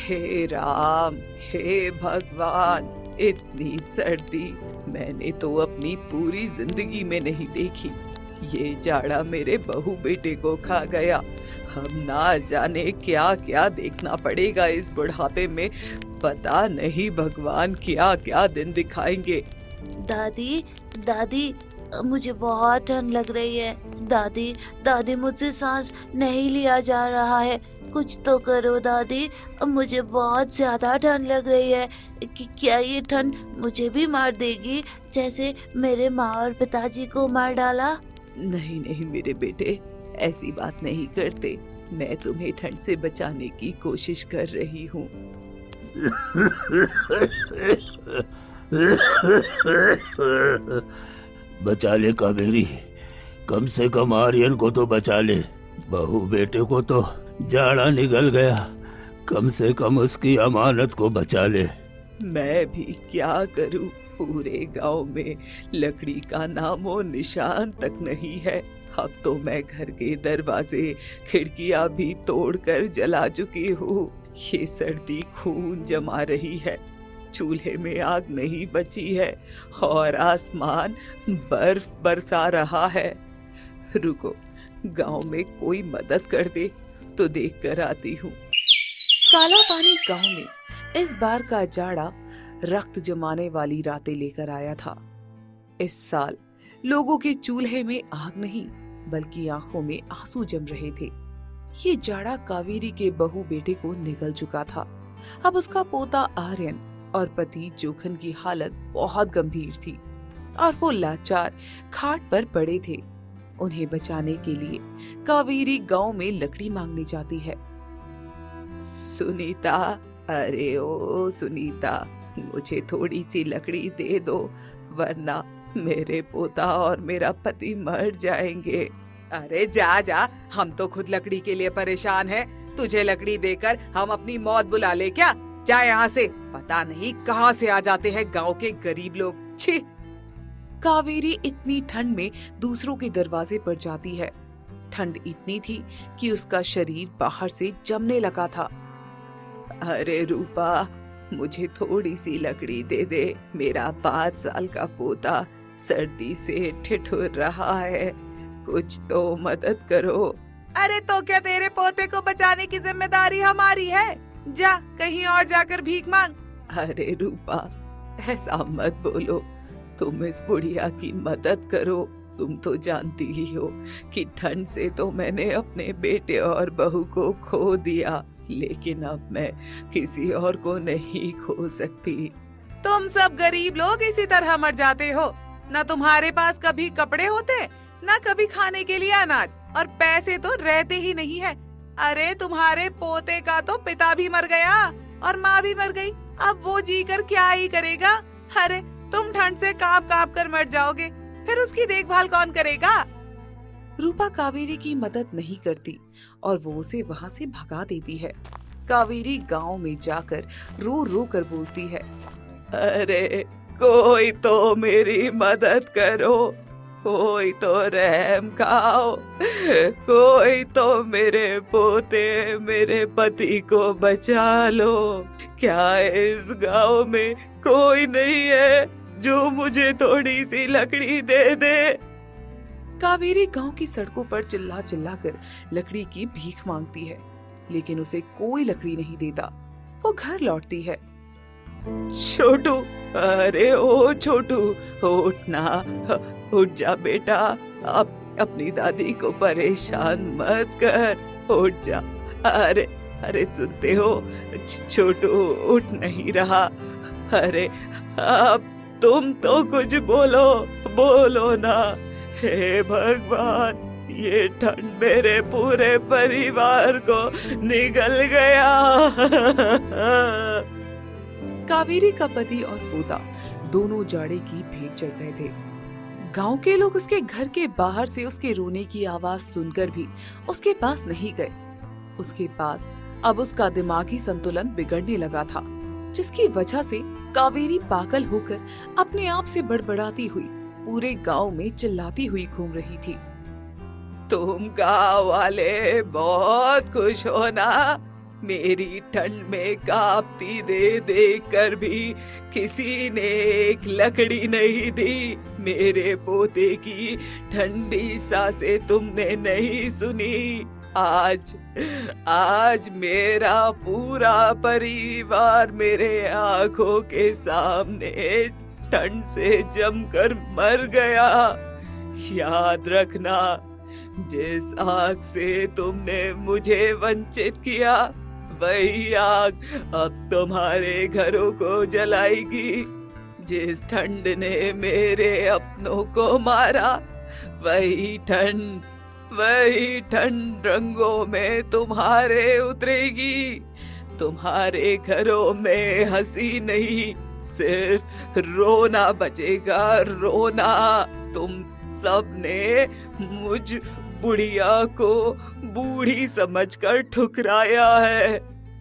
हे राम, हे भगवान, इतनी सर्दी मैंने तो अपनी पूरी जिंदगी में नहीं देखी। ये जाड़ा मेरे बहू बेटे को खा गया। हम ना जाने क्या क्या देखना पड़ेगा इस बुढ़ापे में। पता नहीं भगवान क्या क्या दिन दिखाएंगे। दादी, दादी, मुझे बहुत ठंड लग रही है। दादी, दादी, मुझसे सांस नहीं लिया जा रहा है। कुछ तो करो दादी, मुझे बहुत ज्यादा ठंड लग रही है। क्या ये ठंड मुझे भी मार देगी, जैसे मेरे माँ और पिताजी को मार डाला? नहीं नहीं मेरे बेटे, ऐसी बात नहीं करते। मैं तुम्हें ठंड से बचाने की कोशिश कर रही हूँ। बचा ले कावेरी, कम से कम आर्यन को तो बचा ले। बहू बेटे को तो जाड़ा निगल गया, कम से कम उसकी अमानत को बचा ले। मैं भी क्या करूं, पूरे गांव में लकड़ी का नामो निशान तक नहीं है। अब तो मैं घर के दरवाजे खिड़कियां भी तोड़कर जला चुकी हूँ। ये सर्दी खून जमा रही है, चूल्हे में आग नहीं बची है और आसमान बर्फ बरसा रहा है। रुको, गांव में कोई मदद कर दे तो देख कर आती हूँ। काला पानी गांव में इस बार का जाड़ा रक्त जमाने वाली रातें लेकर आया था। इस साल लोगों के चूल्हे में आग नहीं बल्कि आंखों में आंसू जम रहे थे। ये जाड़ा कावेरी के बहू बेटे को निगल चुका था। अब उसका पोता आर्यन और पति जोखन की हालत बहुत गंभीर थी और वो लाचार खाट पर पड़े थे। उन्हें बचाने के लिए कावेरी गांव में लकड़ी मांगने जाती है। सुनीता, अरे ओ सुनीता, मुझे थोड़ी सी लकड़ी दे दो, वरना मेरे पोता और मेरा पति मर जाएंगे। अरे जा जा, हम तो खुद लकड़ी के लिए परेशान हैं। तुझे लकड़ी देकर हम अपनी मौत बुला ले क्या? जा यहाँ से, पता नहीं कहाँ से आ जाते हैं गांव के गरीब लोग। छी! कावेरी इतनी ठंड में दूसरों के दरवाजे पर जाती है। ठंड इतनी थी कि उसका शरीर बाहर से जमने लगा था। अरे रूपा, मुझे थोड़ी सी लकड़ी दे दे। मेरा 5 साल का पोता सर्दी से ठिठुर रहा है, कुछ तो मदद करो। अरे तो क्या तेरे पोते को बचाने की जिम्मेदारी हमारी है? जा कहीं और जाकर भीख मांग। अरे रूपा, ऐसा मत बोलो, तुम इस बुढ़िया की मदद करो। तुम तो जानती ही हो कि ठंड से तो मैंने अपने बेटे और बहू को खो दिया, लेकिन अब मैं किसी और को नहीं खो सकती। तुम सब गरीब लोग इसी तरह मर जाते हो। ना तुम्हारे पास कभी कपड़े होते, ना कभी खाने के लिए अनाज, और पैसे तो रहते ही नहीं है। अरे तुम्हारे पोते का तो पिता भी मर गया और माँ भी मर गई। अब वो जी कर क्या ही करेगा? अरे तुम ठंड से कांप कांप कर मर जाओगे, फिर उसकी देखभाल कौन करेगा? रूपा कावेरी की मदद नहीं करती और वो उसे वहाँ से भगा देती है। कावेरी गांव में जाकर रो रो कर बोलती है, अरे कोई तो मेरी मदद करो, कोई तो रहम खाओ, कोई तो मेरे पोते मेरे पति को बचा लो। क्या इस गांव में कोई नहीं है जो मुझे थोड़ी सी लकड़ी दे दे? कावेरी गांव की सड़कों पर चिल्ला चिल्ला कर लकड़ी की भीख मांगती है, लेकिन उसे कोई लकड़ी नहीं देता। वो घर लौटती है। छोटू, अरे ओ छोटू, उठना, उठ जा बेटा, अब अपनी दादी को परेशान मत कर, उठ जा। अरे अरे सुनते हो, छोटू उठ नहीं रहा। अरे अब तुम तो कुछ बोलो, बोलो ना। हे भगवान, ये ठंड मेरे पूरे परिवार को निगल गया। कावेरी का पति और पोता दोनों जाड़े की भेंट चढ़ गए थे। गांव के लोग उसके घर के बाहर से उसके रोने की आवाज सुनकर भी उसके पास नहीं गए। उसके पास अब उसका दिमागी संतुलन बिगड़ने लगा था, जिसकी वजह से कावेरी पागल होकर अपने आप से बड़बड़ाती हुई पूरे गांव में चिल्लाती हुई घूम रही थी। तुम गांव वाले बहुत खुश हो ना? मेरी ठंड में कांपती दे देख कर भी किसी ने एक लकड़ी नहीं दी। मेरे पोते की ठंडी सांसें तुमने नहीं सुनी। आज मेरा पूरा परिवार मेरे आंखों के सामने ठंड से जमकर मर गया। याद रखना, जिस आग से तुमने मुझे वंचित किया, वही आग अब तुम्हारे घरों को जलाएगी। जिस ठंड ने मेरे अपनों को मारा, वही ठंड रंगों में तुम्हारे उतरेगी। तुम्हारे घरों में हंसी नहीं, सिर्फ रोना बचेगा, रोना। तुम सबने मुझ बुढ़िया को बूढ़ी समझकर ठुकराया है।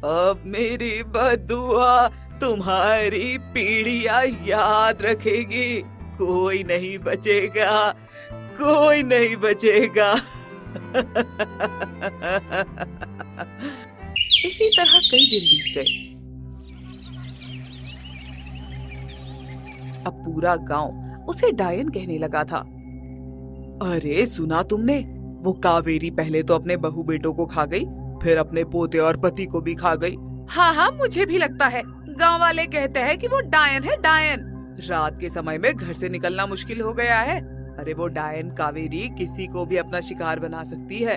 अब मेरी बद्दुआ तुम्हारी पीढ़ियां याद रखेगी। कोई नहीं बचेगा, कोई नहीं बचेगा। इसी तरह कई दिन बीत गए। अब पूरा गांव उसे डायन कहने लगा था। अरे सुना तुमने, वो कावेरी पहले तो अपने बहू बेटों को खा गई, फिर अपने पोते और पति को भी खा गई। हाँ, मुझे भी लगता है। गांव वाले कहते हैं कि वो डायन है, डायन। रात के समय में घर से निकलना मुश्किल हो गया है। अरे वो डायन कावेरी किसी को भी अपना शिकार बना सकती है।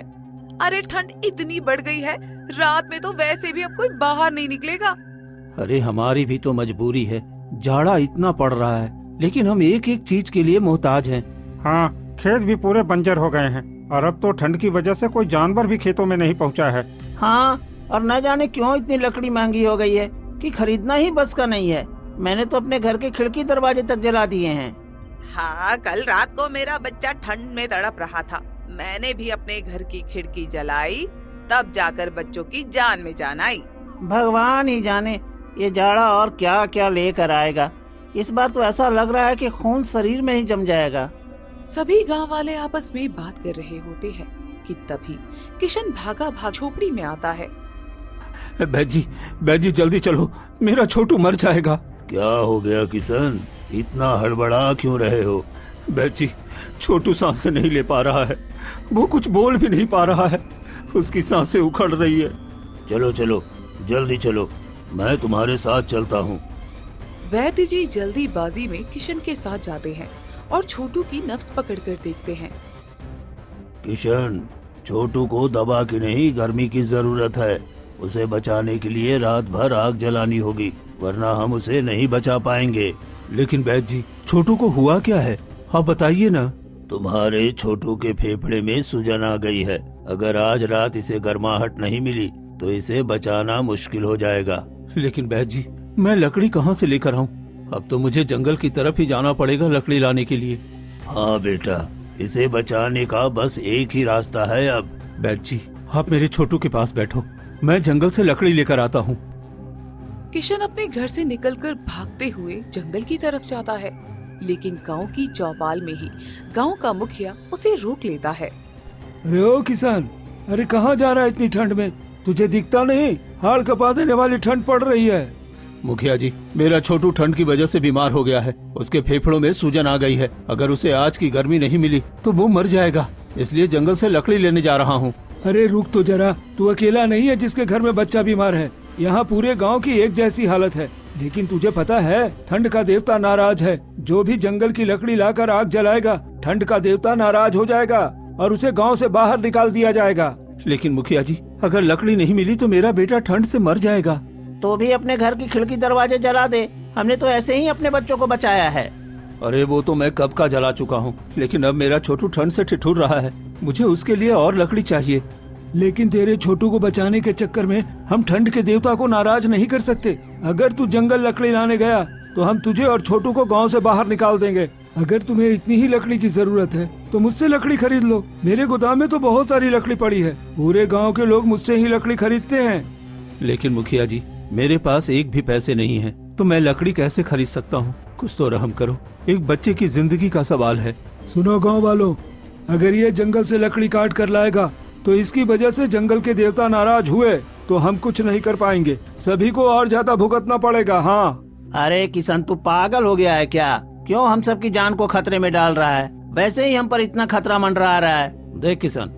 अरे ठंड इतनी बढ़ गई है, रात में तो वैसे भी अब कोई बाहर नहीं निकलेगा। अरे हमारी भी तो मजबूरी है, जाड़ा इतना पड़ रहा है, लेकिन हम एक एक चीज के लिए मोहताज हैं। हाँ, खेत भी पूरे बंजर हो गए हैं और अब तो ठंड की वजह से कोई जानवर भी खेतों में नहीं पहुंचा है। हाँ, और न जाने क्यों इतनी लकड़ी महंगी हो गई है कि खरीदना ही बस का नहीं है। मैंने तो अपने घर के खिड़की दरवाजे तक जला दिए हैं। हाँ, कल रात को मेरा बच्चा ठंड में तड़प रहा था। मैंने भी अपने घर की खिड़की जलाई, तब जाकर बच्चों की जान में जान आई। भगवान ही जाने ये जाड़ा और क्या क्या लेकर आएगा। इस बार तो ऐसा लग रहा है कि खून शरीर में ही जम जाएगा। सभी गांव वाले आपस में बात कर रहे होते हैं कि तभी किशन भागा भाग झोपड़ी में आता है। बैजी जल्दी चलो, मेरा छोटू मर जाएगा। क्या हो गया किशन, इतना हड़बड़ा क्यों रहे हो? बैजी, छोटू सांसें नहीं ले पा रहा है, वो कुछ बोल भी नहीं पा रहा है, उसकी सांसें उखड़ रही है। चलो जल्दी चलो, मैं तुम्हारे साथ चलता हूँ। वैद्य जी जल्दीबाजी में किशन के साथ जाते हैं और छोटू की नब्ज पकड़कर देखते हैं। किशन, छोटू को दवा की नहीं गर्मी की जरूरत है। उसे बचाने के लिए रात भर आग जलानी होगी, वरना हम उसे नहीं बचा पाएंगे। लेकिन वैद्य जी, छोटू को हुआ क्या है, आप बताइए ना। तुम्हारे छोटू के फेफड़े में सूजन आ गई है। अगर आज रात इसे गर्माहट नहीं मिली तो इसे बचाना मुश्किल हो जाएगा। लेकिन वैद्य जी, मैं लकड़ी कहाँ से लेकर आऊँ? अब तो मुझे जंगल की तरफ ही जाना पड़ेगा लकड़ी लाने के लिए। हाँ बेटा, इसे बचाने का बस एक ही रास्ता है अब। वैद्य जी, आप मेरे छोटू के पास बैठो, मैं जंगल से लकड़ी लेकर आता हूँ। किशन अपने घर से निकलकर भागते हुए जंगल की तरफ जाता है, लेकिन गांव की चौपाल में ही गांव का मुखिया उसे रोक लेता है। अरे ओ किसान, अरे कहाँ जा रहा है इतनी ठंड में? तुझे दिखता नहीं, हाड़ कपा देने वाली ठंड पड़ रही है। मुखिया जी, मेरा छोटू ठंड की वजह से बीमार हो गया है, उसके फेफड़ों में सूजन आ गई है। अगर उसे आज की गर्मी नहीं मिली तो वो मर जाएगा, इसलिए जंगल से लकड़ी लेने जा रहा हूँ। अरे रुक तो जरा, तू अकेला नहीं है जिसके घर में बच्चा बीमार है। यहाँ पूरे गांव की एक जैसी हालत है। लेकिन तुझे पता है, ठंड का देवता नाराज है। जो भी जंगल की लकड़ी लाकर आग जलाएगा, ठंड का देवता नाराज हो जाएगा और उसे गांव से बाहर निकाल दिया जाएगा। लेकिन मुखिया जी, अगर लकड़ी नहीं मिली तो मेरा बेटा ठंड से मर जाएगा। तो भी अपने घर की खिड़की दरवाजे जला दे, हमने तो ऐसे ही अपने बच्चों को बचाया है। अरे वो तो मैं कब का जला चुका हूँ, लेकिन अब मेरा छोटू ठंड से ठिठुर रहा है, मुझे उसके लिए और लकड़ी चाहिए। लेकिन तेरे छोटू को बचाने के चक्कर में हम ठंड के देवता को नाराज नहीं कर सकते। अगर तू जंगल लकड़ी लाने गया तो हम तुझे और छोटू को गांव से बाहर निकाल देंगे। अगर तुम्हें इतनी ही लकड़ी की जरूरत है तो मुझसे लकड़ी खरीद लो, मेरे गोदाम में तो बहुत सारी लकड़ी पड़ी है। पूरे गांव के लोग मुझसे ही लकड़ी खरीदते हैं। लेकिन मुखिया जी, मेरे पास एक भी पैसे नहीं है, तो मैं लकड़ी कैसे खरीद सकता हूँ? कुछ तो रहम करो, एक बच्चे की जिंदगी का सवाल है। सुनो गाँव वालों, अगर ये जंगल से लकड़ी काट कर लाएगा तो इसकी वजह से जंगल के देवता नाराज हुए तो हम कुछ नहीं कर पाएंगे, सभी को और ज्यादा भुगतना पड़ेगा। हाँ। अरे किशन, तू पागल हो गया है क्या? क्यों हम सबकी जान को खतरे में डाल रहा है? वैसे ही हम पर इतना खतरा मंडरा रहा है। देख किशन,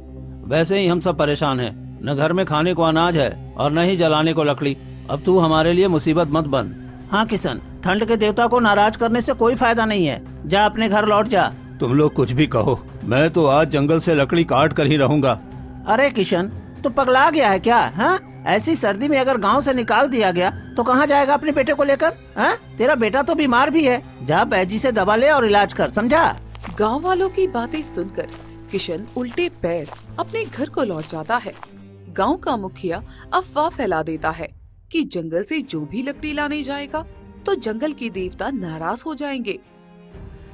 वैसे ही हम सब परेशान हैं। न घर में खाने को अनाज है और न ही जलाने को लकड़ी। अब तू हमारे लिए मुसीबत मत बन। हाँ किशन, ठंड के देवता को नाराज करने से कोई फायदा नहीं है। जा अपने घर लौट जा। तुम लोग कुछ भी कहो, मैं तो आज जंगल से लकड़ी काट कर ही रहूंगा। अरे किशन, तू पगला गया है क्या? हाँ, ऐसी सर्दी में अगर गांव से निकाल दिया गया तो कहाँ जाएगा अपने बेटे को लेकर? हाँ, तेरा बेटा तो बीमार भी है। जा बैजी से दवा ले और इलाज कर, समझा? गांव वालों की बातें सुनकर किशन उल्टे पैर अपने घर को लौट जाता है। गांव का मुखिया अफवाह फैला देता है कि जंगल से जो भी लकड़ी लाने जाएगा तो जंगल के देवता नाराज हो जाएंगे।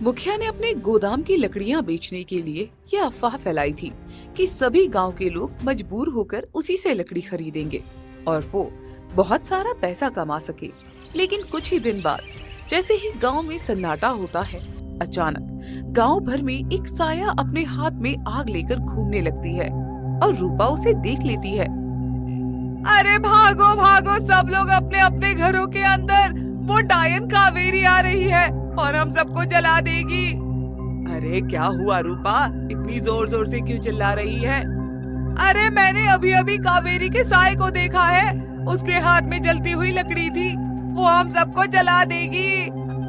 मुखिया ने अपने गोदाम की लकड़ियां बेचने के लिए यह अफवाह फैलाई थी कि सभी गांव के लोग मजबूर होकर उसी से लकड़ी खरीदेंगे और वो बहुत सारा पैसा कमा सके। लेकिन कुछ ही दिन बाद जैसे ही गांव में सन्नाटा होता है, अचानक गांव भर में एक साया अपने हाथ में आग लेकर घूमने लगती है और रूपा उसे देख लेती है। अरे भागो भागो सब लोग अपने अपने घरों के अंदर, वो डायन कावेरी आ रही है और हम सबको जला देगी। अरे क्या हुआ रूपा, इतनी जोर जोर से क्यों चिल्ला रही है? अरे मैंने अभी अभी कावेरी के साए को देखा है, उसके हाथ में जलती हुई लकड़ी थी, वो हम सबको जला देगी।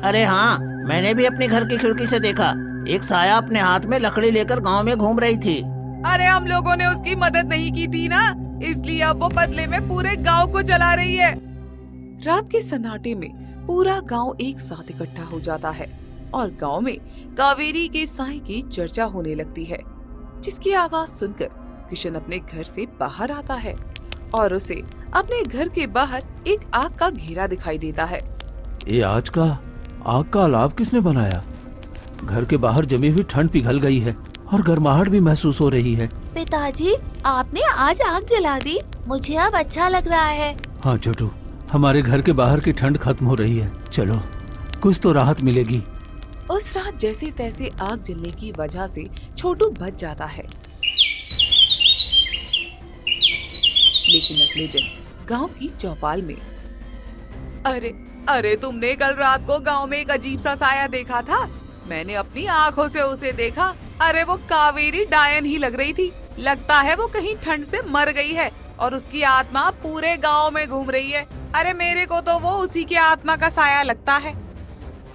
अरे हाँ, मैंने भी अपने घर की खिड़की से देखा, एक साया अपने हाथ में लकड़ी लेकर गांव में घूम रही थी। अरे हम लोगों ने उसकी मदद नहीं की थी ना, इसलिए अब वो बदले में पूरे गांव को जला रही है। रात के सन्नाटे में पूरा गांव एक साथ इकट्ठा हो जाता है और गांव में कावेरी के साए की चर्चा होने लगती है, जिसकी आवाज सुनकर किशन अपने घर से बाहर आता है और उसे अपने घर के बाहर एक आग का घेरा दिखाई देता है। ये आग का अलाव किसने बनाया? घर के बाहर जमी हुई ठंड पिघल गई है और गर्माहट भी महसूस हो रही है। पिताजी, आपने आज आग जला दी, मुझे अब अच्छा लग रहा है। हाँ छोटू, हमारे घर के बाहर की ठंड खत्म हो रही है, चलो कुछ तो राहत मिलेगी। उस रात जैसे तैसे आग जलने की वजह से छोटू बच जाता है। लेकिन अगले दिन गांव की चौपाल में, अरे तुमने कल रात को गांव में एक अजीब सा साया देखा था? मैंने अपनी आंखों से उसे देखा। अरे वो कावेरी डायन ही लग रही थी, लगता है वो कहीं ठंड से मर गई है और उसकी आत्मा पूरे गांव में घूम रही है। अरे मेरे को तो वो उसी की आत्मा का साया लगता है।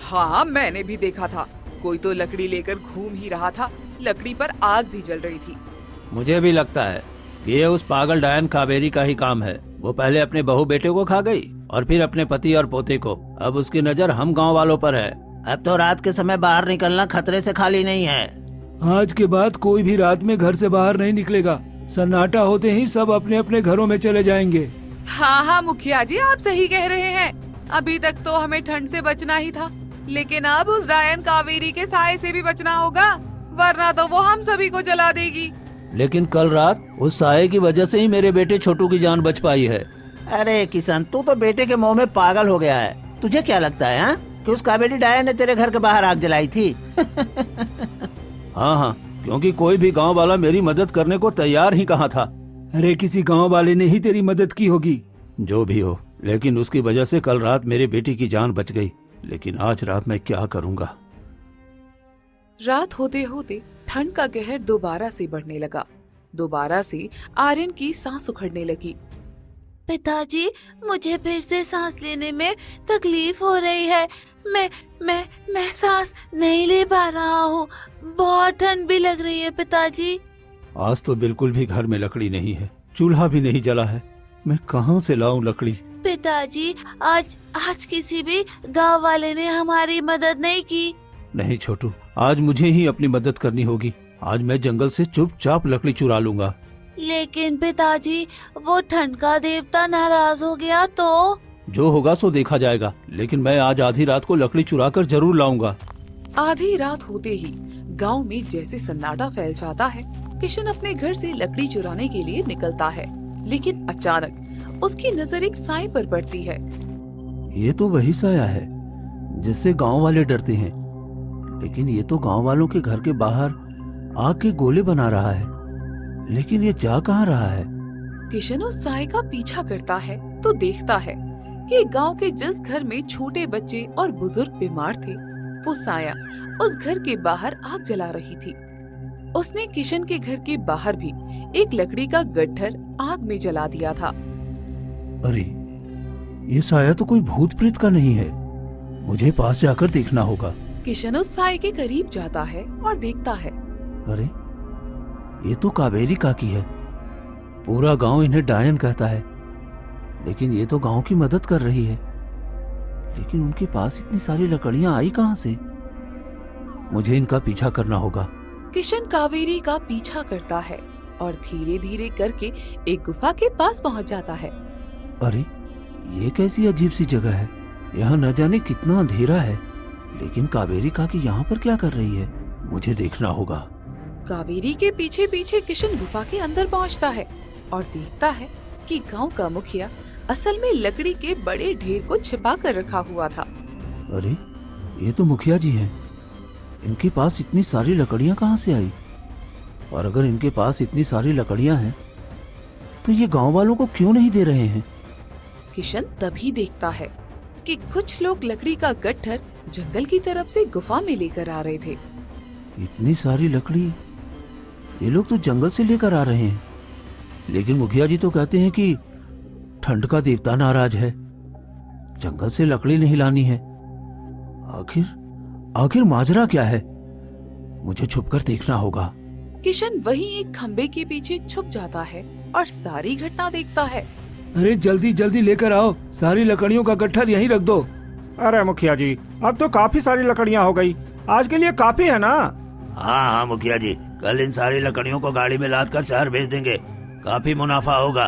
हाँ मैंने भी देखा था, कोई तो लकड़ी लेकर घूम ही रहा था, लकड़ी पर आग भी जल रही थी। मुझे भी लगता है कि ये उस पागल डायन कावेरी का ही काम है। वो पहले अपने बहू बेटे को खा गई और फिर अपने पति और पोते को। अब उसकी नजर हम गांव वालों पर है। अब तो रात के समय बाहर निकलना खतरे से खाली नहीं है। आज के बाद कोई भी रात में घर से बाहर नहीं निकलेगा। सन्नाटा होते ही सब अपने अपने घरों में चले जाएंगे। हाँ मुखिया जी, आप सही कह रहे हैं। अभी तक तो हमें ठंड से बचना ही था, लेकिन अब उस डायन कावेरी के साए से भी बचना होगा, वरना तो वो हम सभी को जला देगी। लेकिन कल रात उस साए की वजह से ही मेरे बेटे छोटू की जान बच पाई है। अरे किशन, तू तो बेटे के मुंह में पागल हो गया है। तुझे क्या लगता है कि उस कावेरी डायन ने तेरे घर के बाहर आग जलाई थी? हाँ, क्योंकि कोई भी गांव वाला मेरी मदद करने को तैयार ही कहाँ था। अरे किसी गांव वाले ने ही तेरी मदद की होगी। जो भी हो, लेकिन उसकी वजह से कल रात मेरे बेटी की जान बच गई। लेकिन आज रात मैं क्या करूँगा? रात होते होते ठंड का कहर दोबारा से बढ़ने लगा। दोबारा से आर्यन की सांस उखड़ने लगी। पिताजी, मुझे फिर से सांस लेने में तकलीफ हो रही है। मैं सांस नहीं ले पा रहा हूँ, बहुत ठंड भी लग रही है पिताजी। आज तो बिल्कुल भी घर में लकड़ी नहीं है, चूल्हा भी नहीं जला है। मैं कहाँ से लाऊं लकड़ी? पिताजी, आज किसी भी गांव वाले ने हमारी मदद नहीं की। नहीं छोटू, आज मुझे ही अपनी मदद करनी होगी। आज मैं जंगल से चुपचाप लकड़ी चुरा लूंगा। लेकिन पिताजी, वो ठंड का देवता नाराज हो गया तो? जो होगा सो देखा जाएगा, लेकिन मैं आज आधी रात को लकड़ी चुरा कर जरूर लाऊंगा। आधी रात होते ही गांव में जैसे सन्नाटा फैल जाता है। किशन अपने घर से लकड़ी चुराने के लिए निकलता है, लेकिन अचानक उसकी नजर एक साए पर पड़ती है। ये तो वही साया है जिससे गांव वाले डरते हैं, लेकिन ये तो गांव वालों के घर के बाहर आग के गोले बना रहा है। लेकिन ये जा कहाँ रहा है? किशन उस साय का पीछा करता है तो देखता है कि गांव के जिस घर में छोटे बच्चे और बुजुर्ग बीमार थे, वो साया उस घर के बाहर आग जला रही थी। उसने किशन के घर के बाहर भी एक लकड़ी का गट्ठर आग में जला दिया था। अरे, ये साया तो कोई भूत प्रेत का नहीं है। मुझे पास जाकर देखना होगा। किशन उस साय के करीब जाता है और देखता है। अरे, ये तो कावेरी काकी है। पूरा गांव इन्हें डायन कहता है, लेकिन ये तो गांव की मदद कर रही है। लेकिन उनके पास इतनी सारी लकड़ियां आई कहां से? मुझे इनका पीछा करना होगा। किशन कावेरी का पीछा करता है और धीरे धीरे करके एक गुफा के पास पहुंच जाता है। अरे, ये कैसी अजीब सी जगह है। यहाँ न जाने कितना अंधेरा है, लेकिन कावेरी काकी यहाँ पर क्या कर रही है? मुझे देखना होगा। कावेरी के पीछे पीछे किशन गुफा के अंदर पहुंचता है और देखता है कि गांव का मुखिया असल में लकड़ी के बड़े ढेर को छिपा कर रखा हुआ था। अरे, ये तो मुखिया जी हैं। इनके पास इतनी सारी लकड़ियां कहाँ से आई? और अगर इनके पास इतनी सारी लकड़ियां हैं, तो ये गांव वालों को क्यों नहीं दे रहे हैं? किशन तभी देखता है कि कुछ लोग लकड़ी का गट्ठर जंगल की तरफ से गुफा में लेकर आ रहे थे। इतनी सारी लकड़ी ये लोग तो जंगल से लेकर आ रहे हैं, लेकिन मुखिया जी तो कहते हैं कि ठंड का देवता नाराज है, जंगल से लकड़ी नहीं लानी है। आखिर माजरा क्या है? मुझे छुपकर देखना होगा। किशन वहीं एक खंबे के पीछे छुप जाता है और सारी घटना देखता है। अरे, जल्दी जल्दी लेकर आओ, सारी लकड़ियों का गट्ठर यहीं रख दो। अरे मुखिया जी, अब तो काफी सारी लकड़ियाँ हो गई। आज के लिए काफी है ना? हाँ मुखिया जी, कल इन सारी लकड़ियों को गाड़ी में लाद कर शहर भेज देंगे। काफी मुनाफा होगा।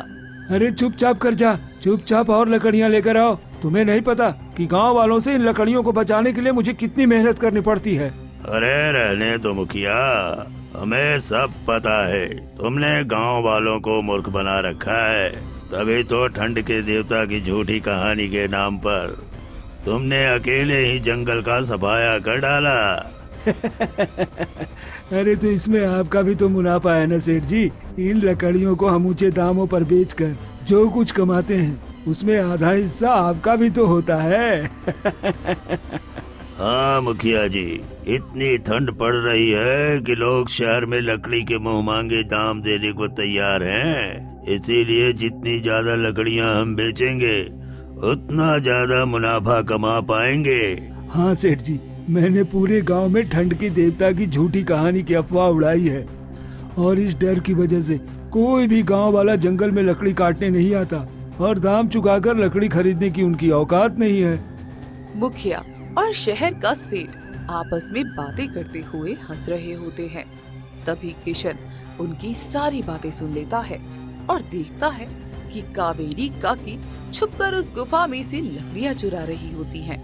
अरे चुपचाप कर जा, चुपचाप और लकड़ियाँ लेकर आओ। तुम्हें नहीं पता कि गांव वालों से इन लकड़ियों को बचाने के लिए मुझे कितनी मेहनत करनी पड़ती है। अरे रहने दो मुखिया, हमें सब पता है। तुमने गांव वालों को मूर्ख बना रखा है, तभी तो ठंड के देवता की झूठी कहानी के नाम पर तुमने अकेले ही जंगल का सफाया कर डाला। अरे तो इसमें आपका भी तो मुनाफा है ना सेठ जी। इन लकड़ियों को हम ऊंचे दामों पर बेचकर जो कुछ कमाते हैं, उसमें आधा हिस्सा आपका भी तो होता है। हाँ मुखिया जी, इतनी ठंड पड़ रही है कि लोग शहर में लकड़ी के मुंह मांगे दाम देने को तैयार हैं। इसीलिए जितनी ज्यादा लकड़ियां हम बेचेंगे, उतना ज्यादा मुनाफा कमा पाएंगे। हाँ सेठ जी, मैंने पूरे गांव में ठंड के देवता की झूठी कहानी की अफवाह उड़ाई है, और इस डर की वजह से कोई भी गांव वाला जंगल में लकड़ी काटने नहीं आता, और दाम चुकाकर लकड़ी खरीदने की उनकी औकात नहीं है। मुखिया और शहर का सेठ आपस में बातें करते हुए हंस रहे होते हैं। तभी किशन उनकी सारी बातें सुन लेता है और देखता है कि कावेरी काकी छुपकर उस गुफा में से लकड़ियां चुरा रही होती हैं।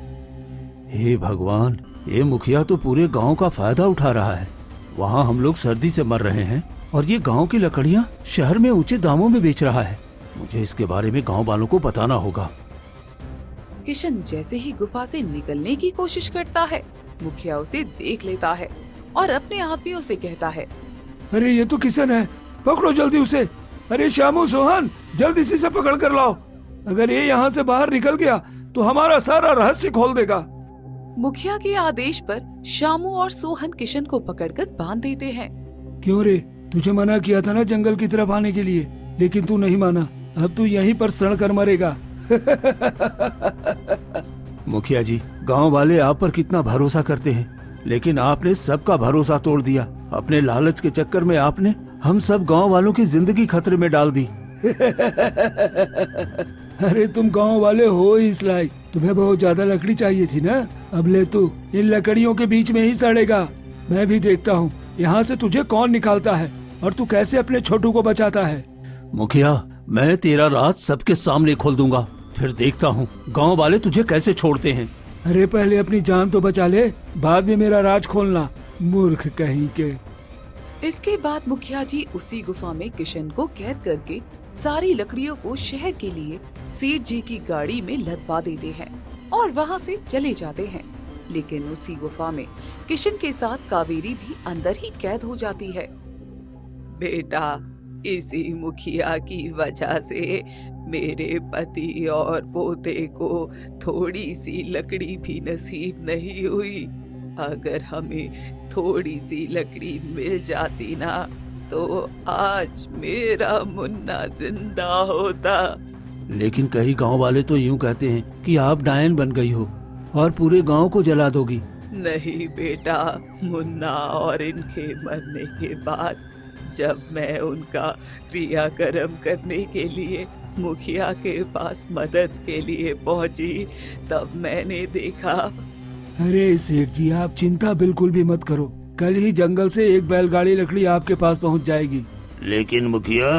हे भगवान, ये मुखिया तो पूरे गांव का फायदा उठा रहा है। वहाँ हम लोग सर्दी से मर रहे हैं और ये गांव की लकड़ियाँ शहर में ऊंचे दामों में बेच रहा है। मुझे इसके बारे में गांव वालों को बताना होगा। किशन जैसे ही गुफा से निकलने की कोशिश करता है, मुखिया उसे देख लेता है और अपने आदमियों से कहता है, अरे ये तो किशन है, पकड़ो जल्दी उसे। अरे श्यामू, सोहन, जल्दी से पकड़ कर लाओ। अगर ये यहाँ से बाहर निकल गया तो हमारा सारा रहस्य खोल देगा। मुखिया के आदेश पर शामू और सोहन किशन को पकड़कर बांध देते हैं। क्यों रे, तुझे मना किया था ना जंगल की तरफ आने के लिए, लेकिन तू नहीं माना। अब तू यहीं पर सड़ कर मरेगा। मुखिया जी, गांव वाले आप पर कितना भरोसा करते हैं, लेकिन आपने सबका भरोसा तोड़ दिया। अपने लालच के चक्कर में आपने हम सब गांव वालों की जिंदगी खतरे में डाल दी। अरे तुम गांव वाले हो इस लायक, तुम्हें बहुत ज्यादा लकड़ी चाहिए थी ना। अब ले तू इन लकड़ियों के बीच में ही सड़ेगा। मैं भी देखता हूँ यहाँ से तुझे कौन निकालता है और तू कैसे अपने छोटू को बचाता है। मुखिया, मैं तेरा राज सबके सामने खोल दूंगा, फिर देखता हूँ गांव वाले तुझे कैसे छोड़ते हैं। अरे पहले अपनी जान तो बचा ले, बाद में मेरा राज खोलना, मूर्ख कहीं के। इसके बाद मुखिया जी उसी गुफा में किशन को कैद करके सारी लकड़ियों को शहर के लिए सेठ जी की गाड़ी में लदवा देते हैं और वहाँ से चले जाते हैं। लेकिन उसी गुफा में किशन के साथ कावेरी भी अंदर ही कैद हो जाती है। बेटा, इसी मुखिया की वजह से मेरे पति और पोते को थोड़ी सी लकड़ी भी नसीब नहीं हुई। अगर हमें थोड़ी सी लकड़ी मिल जाती ना तो आज मेरा मुन्ना जिंदा होता। लेकिन कई गांव वाले तो यूं कहते हैं कि आप डायन बन गई हो और पूरे गांव को जला दोगी। नहीं बेटा, मुन्ना और इनके मरने के बाद जब मैं उनका क्रियाकर्म करने के लिए मुखिया के पास मदद के लिए पहुंची, तब मैंने देखा। अरे सेठ जी, आप चिंता बिल्कुल भी मत करो, कल ही जंगल से एक बैलगाड़ी लकड़ी आपके पास पहुंच जाएगी। लेकिन मुखिया,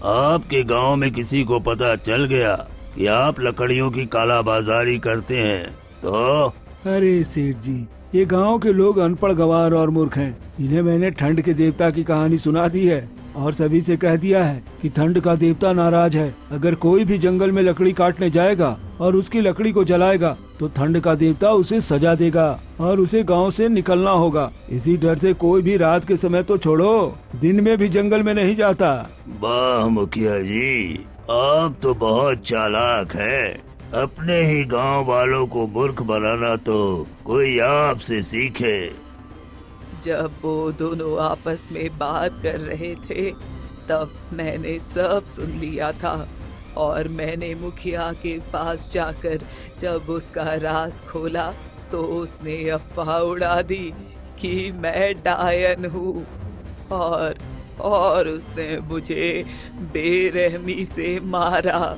आपके गांव में किसी को पता चल गया कि आप लकड़ियों की कालाबाजारी करते हैं तो? अरे सेठ जी, ये गांव के लोग अनपढ़ गवार और मूर्ख हैं। इन्हें मैंने ठंड के देवता की कहानी सुना दी है और सभी से कह दिया है कि ठंड का देवता नाराज है। अगर कोई भी जंगल में लकड़ी काटने जाएगा और उसकी लकड़ी को जलाएगा तो ठंड का देवता उसे सजा देगा और उसे गांव से निकलना होगा। इसी डर से कोई भी रात के समय तो छोड़ो, दिन में भी जंगल में नहीं जाता। वाह मुखिया जी, आप तो बहुत चालाक है। अपने ही गांव वालों को मूर्ख बनाना तो कोई आपसे सीखे। जब वो दोनों आपस में बात कर रहे थे तब मैंने सब सुन लिया था और मैंने मुखिया के पास जाकर जब उसका राज खोला तो उसने अफवाह उड़ा दी कि मैं डायन हूँ और उसने मुझे बेरहमी से मारा।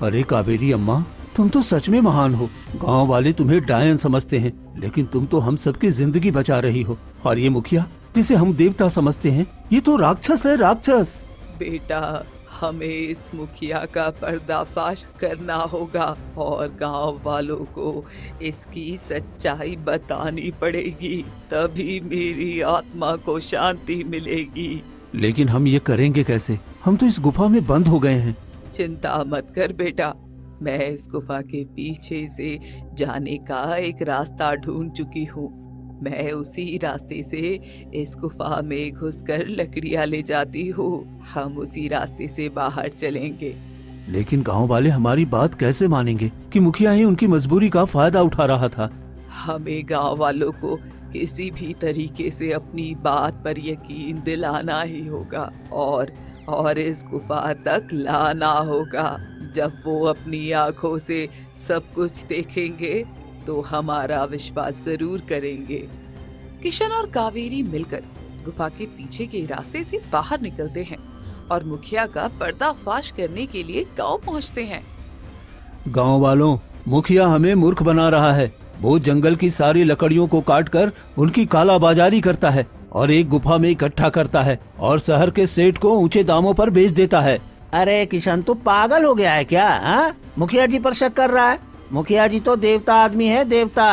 अरे कावेरी अम्मा, तुम तो सच में महान हो। गांव वाले तुम्हें डायन समझते हैं, लेकिन तुम तो हम सबकी जिंदगी बचा रही हो। और ये मुखिया जिसे हम देवता समझते हैं, ये तो राक्षस है, राक्षस। बेटा, हमें इस मुखिया का पर्दाफाश करना होगा और गांव वालों को इसकी सच्चाई बतानी पड़ेगी, तभी मेरी आत्मा को शांति मिलेगी। लेकिन हम ये करेंगे कैसे? हम तो इस गुफा में बंद हो गए हैं। चिंता मत कर बेटा, मैं इस गुफा के पीछे से जाने का एक रास्ता ढूंढ चुकी हूँ। मैं उसी रास्ते से इस गुफा में घुसकर लकड़ियाँ ले जाती हूँ। हम उसी रास्ते से बाहर चलेंगे। लेकिन गांव वाले हमारी बात कैसे मानेंगे कि मुखिया ही उनकी मजबूरी का फायदा उठा रहा था? हमें गांव वालों को किसी भी तरीके से अपनी बात पर यकीन दिलाना ही होगा और इस गुफा तक लाना होगा। जब वो अपनी आंखों से सब कुछ देखेंगे तो हमारा विश्वास जरूर करेंगे। किशन और कावेरी मिलकर गुफा के पीछे के रास्ते से बाहर निकलते हैं और मुखिया का पर्दाफाश करने के लिए गांव पहुंचते हैं। गांव वालों, मुखिया हमें मूर्ख बना रहा है। वो जंगल की सारी लकड़ियों को काटकर उनकी कालाबाजारी करता है और एक गुफा में इकट्ठा करता है और शहर के सेठ को ऊंचे दामों पर बेच देता है। अरे किशन, तू पागल हो गया है क्या? हाँ, मुखिया जी पर शक कर रहा है? मुखिया जी तो देवता आदमी है, देवता।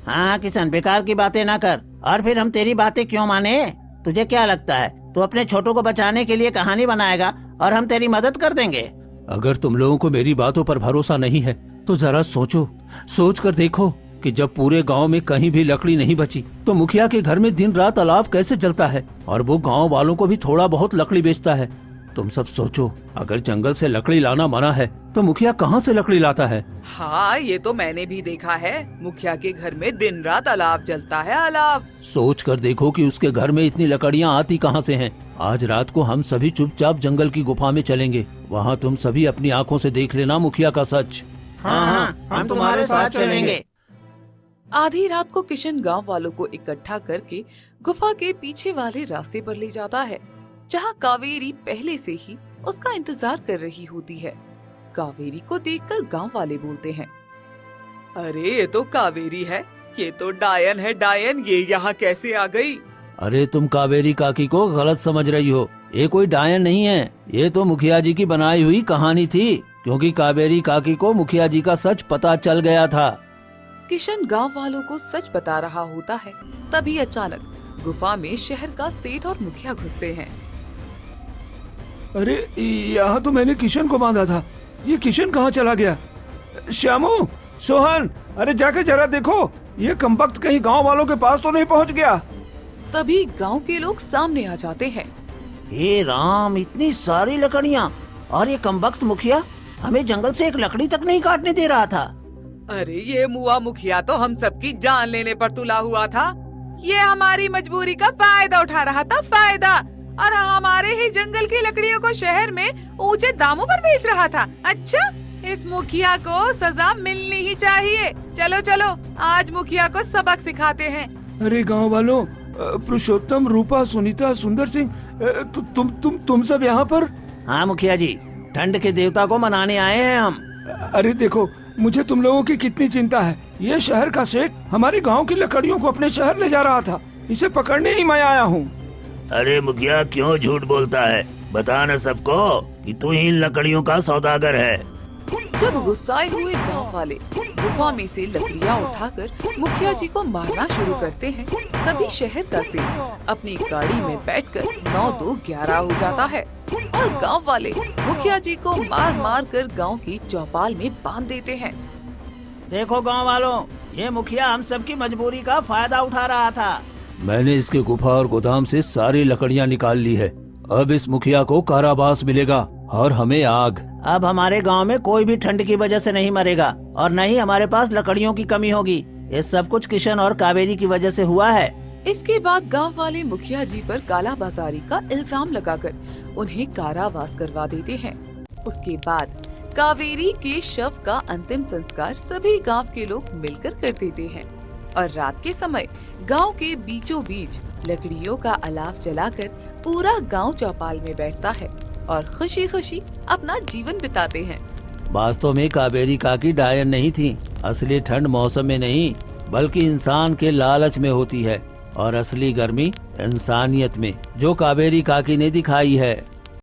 हाँ किशन, बेकार की बातें ना कर। और फिर हम तेरी बातें क्यों माने? तुझे क्या लगता है तू अपने छोटू को बचाने के लिए कहानी बनाएगा और हम तेरी मदद कर देंगे? अगर तुम लोगों को मेरी बातों पर भरोसा नहीं है तो जरा सोच कर देखो कि जब पूरे गांव में कहीं भी लकड़ी नहीं बची तो मुखिया के घर में दिन रात अलाव कैसे जलता है और वो गांव वालों को भी थोड़ा बहुत लकड़ी बेचता है। तुम सब सोचो, अगर जंगल से लकड़ी लाना मना है तो मुखिया कहाँ से लकड़ी लाता है? हाँ, ये तो मैंने भी देखा है। मुखिया के घर में दिन रात अलाव जलता है, अलाव। सोच कर देखो कि उसके घर में इतनी लकड़ियाँ आती कहाँ से हैं। आज रात को हम सभी चुपचाप जंगल की गुफा में चलेंगे। वहाँ तुम सभी अपनी आँखों से देख लेना मुखिया का सच। हाँ, हम तुम्हारे साथ चलेंगे। आधी रात को किशन गांव वालों को इकट्ठा करके गुफा के पीछे वाले रास्ते पर ले जाता है, जहां कावेरी पहले से ही उसका इंतजार कर रही होती है। कावेरी को देखकर गांव वाले बोलते हैं, अरे ये तो कावेरी है, ये तो डायन है, डायन। ये यहाँ कैसे आ गई? अरे तुम कावेरी काकी को गलत समझ रही हो। ये कोई डायन नहीं है, ये तो मुखिया जी की बनाई हुई कहानी थी, क्योंकि कावेरी काकी को मुखिया जी का सच पता चल गया था। किशन गांव वालों को सच बता रहा होता है, तभी अचानक गुफा में शहर का सेठ और मुखिया घुसते हैं। अरे यहाँ तो मैंने किशन को बांधा था, ये किशन कहाँ चला गया? श्यामू, सोहन, अरे जाकर जरा देखो, ये कमबख्त कहीं गांव वालों के पास तो नहीं पहुँच गया। तभी गांव के लोग सामने आ जाते हैं। हे राम, इतनी सारी लकड़ियाँ, और ये कमबख्त मुखिया हमें जंगल से एक लकड़ी तक नहीं काटने दे रहा था। अरे ये मुआ मुखिया तो हम सबकी जान लेने पर तुला हुआ था। ये हमारी मजबूरी का फायदा उठा रहा था, फायदा, और हमारे ही जंगल की लकड़ियों को शहर में ऊंचे दामों पर बेच रहा था। अच्छा, इस मुखिया को सजा मिलनी ही चाहिए। चलो चलो, आज मुखिया को सबक सिखाते हैं। अरे गांव वालों, पुरुषोत्तम, रूपा, सुनीता, सुंदर सिंह, तुम सब यहाँ पर? हाँ मुखिया जी, ठंड के देवता को मनाने आए हैं हम। अरे देखो, मुझे तुम लोगों की कितनी चिंता है। ये शहर का सेठ हमारे गांव की लकड़ियों को अपने शहर ले जा रहा था। इसे पकड़ने ही मैं आया हूँ। अरे मुखिया, क्यों झूठ बोलता है? बता न सबको कि तू ही इन लकड़ियों का सौदागर है। जब गुस्साए हुए गांव वाले गुफा में से लकड़ियां उठाकर मुखिया जी को मारना शुरू करते हैं, तभी शहर का सेठ अपनी गाड़ी में बैठकर 9-2-11 हो जाता है और गांव वाले मुखिया जी को मार मार कर गांव की चौपाल में बांध देते हैं। देखो गांव वालों, ये मुखिया हम सबकी मजबूरी का फायदा उठा रहा था। मैंने इसके गुफा और गोदाम से सारी लकड़ियाँ निकाल ली है। अब इस मुखिया को कारावास मिलेगा और हमें आग। अब हमारे गांव में कोई भी ठंड की वजह से नहीं मरेगा और न ही हमारे पास लकड़ियों की कमी होगी। ये सब कुछ किशन और कावेरी की वजह से हुआ है। इसके बाद गांव वाले मुखिया जी पर काला बाजारी का इल्जाम लगाकर उन्हें कारावास करवा देते हैं। उसके बाद कावेरी के शव का अंतिम संस्कार सभी गांव के लोग मिलकर कर देते हैं और रात के समय गांव के बीचों बीच लकड़ियों का अलाव जलाकर पूरा गांव चौपाल में बैठता है और खुशी खुशी अपना जीवन बिताते हैं। वास्तव में कावेरी काकी डायन नहीं थी। असली ठंड मौसम में नहीं बल्कि इंसान के लालच में होती है और असली गर्मी इंसानियत में, जो कावेरी काकी ने दिखाई है।